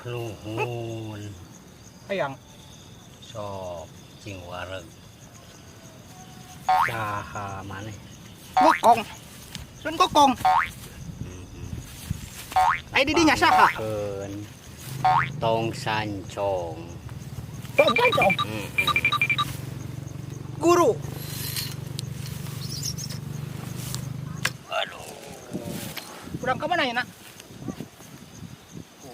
nuhun. Hayang. Sok cing wareg. Saha maneh? Kokong. Sun kokong. Ai didinya saha? Keun. Tong sancong. Tong sancong. Guru. Aduh, Kurang ke mana ya, Nak?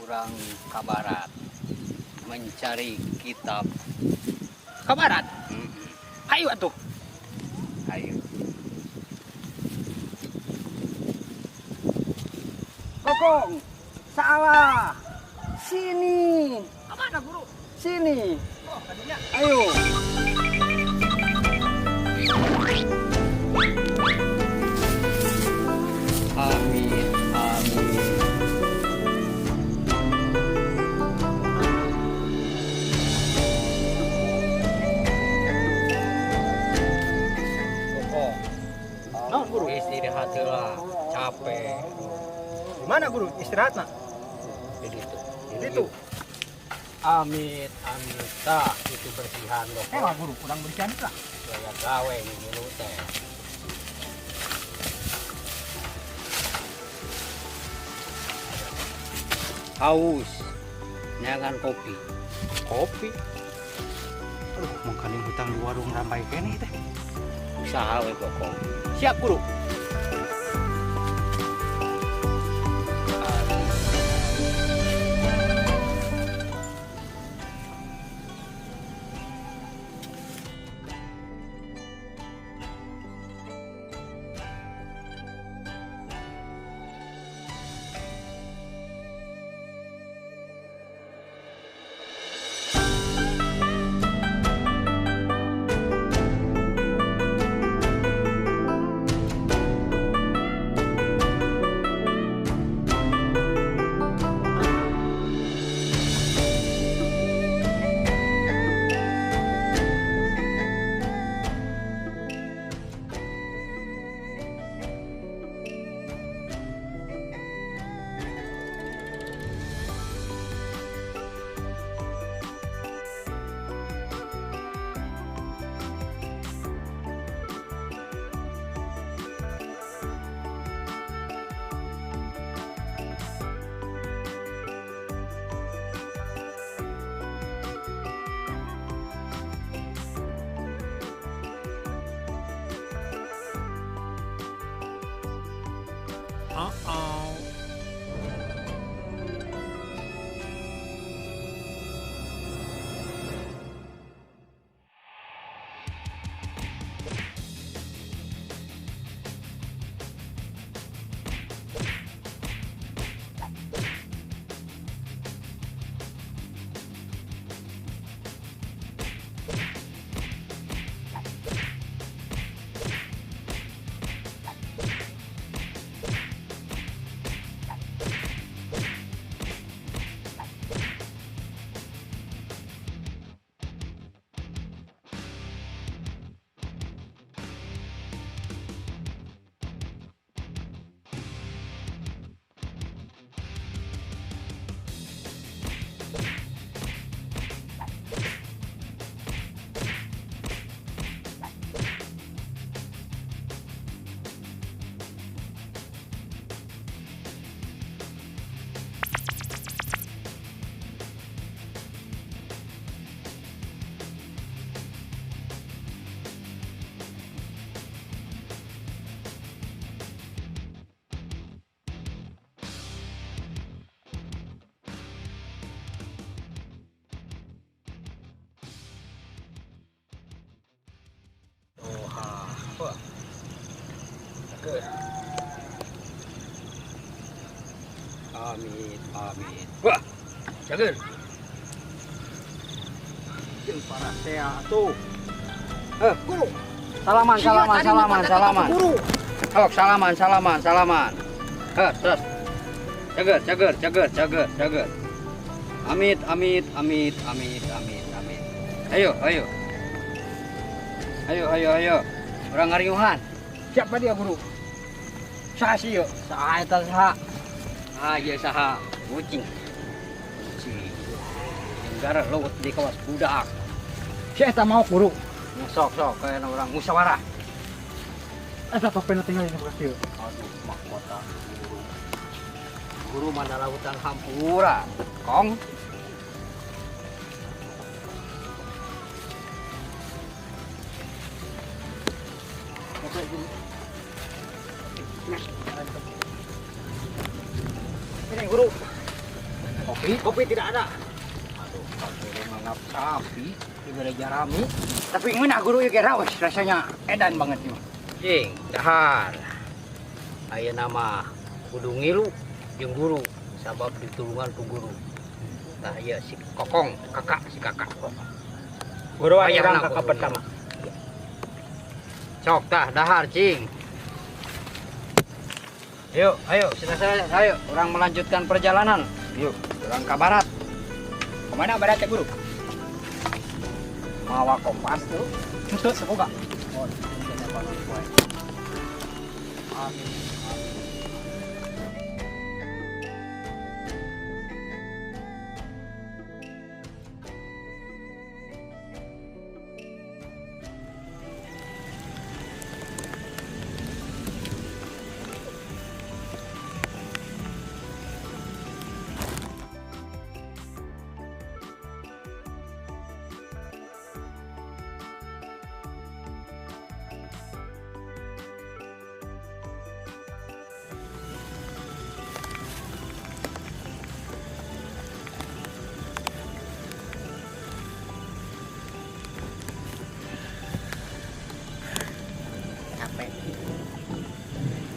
kurang ka barat. Mencari kitab. Ke barat. Hayu atuh. Ayo. Kokong. Salah. Sini. Ke mana, Guru? Sini. Oh, tadinya. Ayo. Amin, amin. Kokong. Naon, Guru? Istirahat heula, capek. Di mana, Guru? Istirahat, Nak? Di ditu. Di ditu. Amit, amit. Tah, itu bersihan loh. Guru, kurang bersihan lah. Gaya gawe ini teh. Haus. Nyangan kopi. Kopi. Aduh, mangkaning hutang di warung ramai kene teh. Usaha we pokok. Siap, Guru. Amit, amit. Wah, jager. Jeung para sea tuh. Guru. Salaman, salaman, salaman, salaman. Guru. Oh, salaman, salaman, salaman. Terus. Jager, jager, jager, jager, jager. Amit, amit, amit, amit, amit, amit. Ayo, ayo. Ayo, ayo, ayo. Orang ngariuhan. Siapa dia, Guru? Saha sih yuk? Saha eta saha? Ah, ieu saha? Kucing. Kucing. negara laut di kawas budak. Si eta mau guru. Sok kayak orang musyawarah. Eta topen tinggal di bekas ieu. Aduh, mahkota guru. Guru mana lautan hampura. Kong. Ini guru. Kopi tidak ada. Aduh, Pak Guru mangap sapi di gereja Rami. Tapi ngeunah guru ieu ge rawes rasanya edan banget ieu. Jing, dahar. Aya nama kudu ngilu jeung guru sabab ditulungan ku guru. Tah ieu si Kokong, si kakak. Guru Aya orang anak kakak guru. pertama. Sok tah dahar cing. Ayo, saya, ayo, orang melanjutkan perjalanan. Yuk. Orang ke barat. Kemana barat ya guru? Mawa kompas tuh. Untuk semoga. Oh, ini apa namanya? Amin.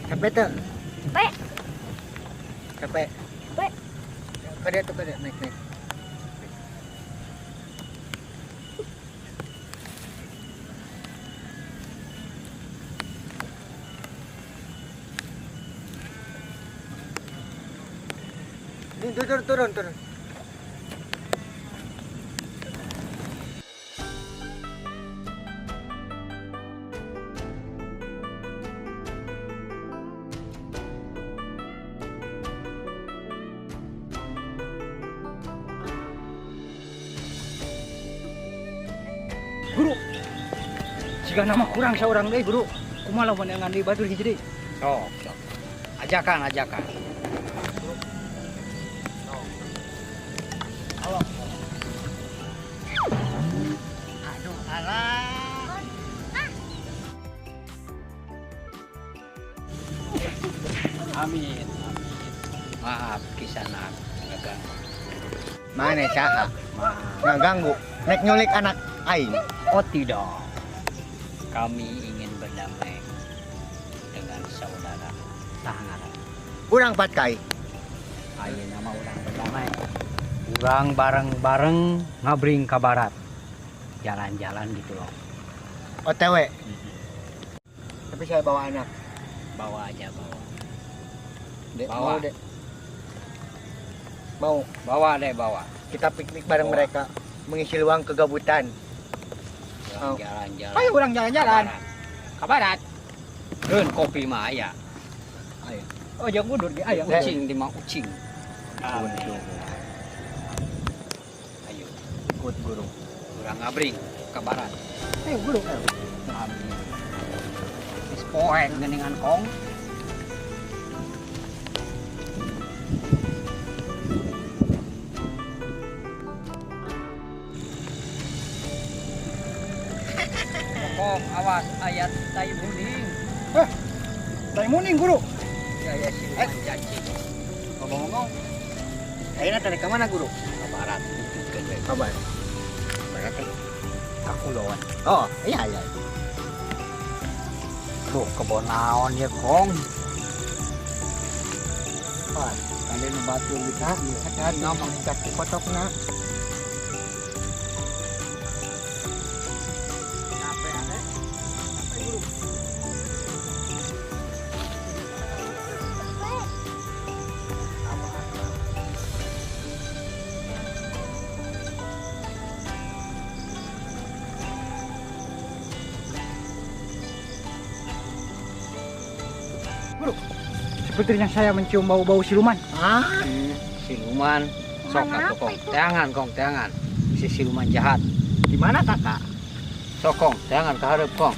Capek tuh. Capek. Capek. Capek. Kada tuh kada naik. Ini turun. Guru, jika nama kurang seorang deh guru, kumaha lawan yang di batur hiji deui. Sok. Ajakan. Aduh, alah. Amin. Maaf kisanak. Mana saha? Ngaganggu, nek nyulik anak aing. Oh tidak. Kami ingin berdamai dengan saudara Tangaran. Urang patkai. Ayo nama orang berdamai. Urang bareng-bareng ngabring ke barat. Jalan-jalan gitu loh. OTW. Tapi saya bawa anak. Bawa aja bawa. Dek, Bawa. mau dek. Mau Bawa. kita piknik bareng Bawa. mereka, mengisi luang kegabutan. Oh. Jalan-jalan. Ayo urang jalan-jalan. Ke barat. Reun kopi mah aya. Ayo. Oh, jangan mundur ge. Ayo. Ucing di mah ucing. Untung. Ayo, Ikut guru. urang ngabring ke barat. Ayo guru. Ayo. Amin. Wis poek geuningan kong. Kong, awas ayat tai muning. Tadi muning guru. Ya siluman janji. Ngomong-ngomong. Ayeuna tadi ke mana guru? Ke barat ditutkeun we. Kabar. Berarti Aku lawan. oh, iya. Tuh kebon naon ya kong. Pas, kali nu batu gitu. Hati-hati ngomong kaki kotokna. Sepertinya saya mencium bau-bau siluman. Siluman. Sok atuh kong. Teangan kong, teangan. si siluman jahat. Gimana kakak? Sokong, jangan keharap kong.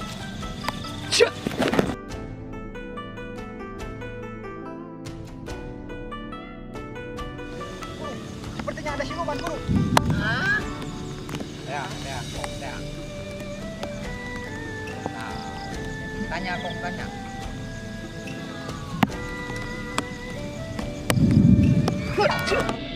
Sepertinya ada siluman guru. Ya, kong, ya. Nah, tanya kong, tanya. Hut.